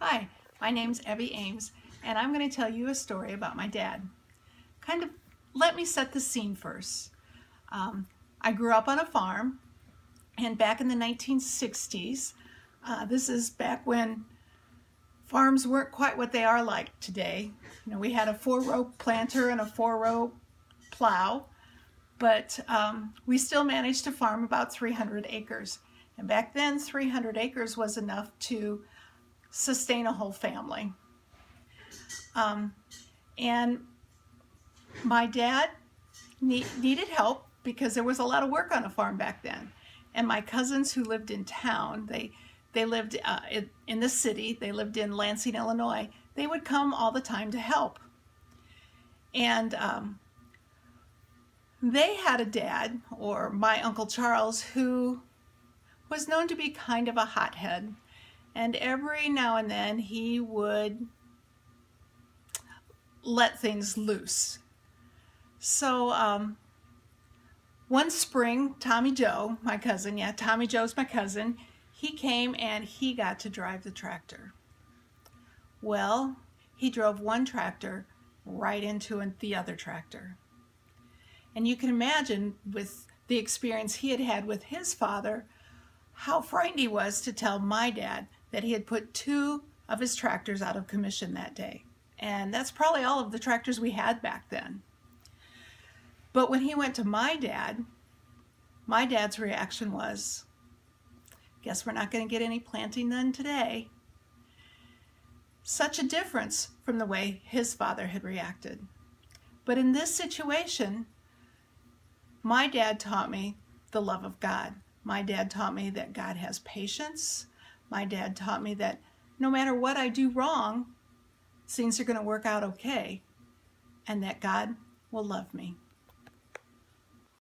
Hi, my name's Evie Ames, and I'm going to tell you a story about my dad. Let me set the scene first. I grew up on a farm, and back in the 1960s, this is back when farms weren't quite what they are like today. We had a 4-row planter and a 4-row plow, but we still managed to farm about 300 acres. And back then, 300 acres was enough to sustain a whole family. And my dad needed help because there was a lot of work on a farm back then. And my cousins who lived in town, they lived in the city, they lived in Lansing, Illinois, they would come all the time to help. And they had a dad, or my Uncle Charles, who was known to be kind of a hothead. And every now and then he would let things loose. So one spring, Tommy Joe, my cousin, Tommy Joe's my cousin, he came and he got to drive the tractor. Well, he drove one tractor right into the other tractor. And you can imagine, with the experience he had had with his father, how frightened he was to tell my dad that he had put 2 of his tractors out of commission that day. And that's probably all of the tractors we had back then. But when he went to my dad's reaction was, guess we're not going to get any planting done today. Such a difference from the way his father had reacted. But in this situation, my dad taught me the love of God. My dad taught me that God has patience. My dad taught me that no matter what I do wrong, things are going to work out okay, and that God will love me.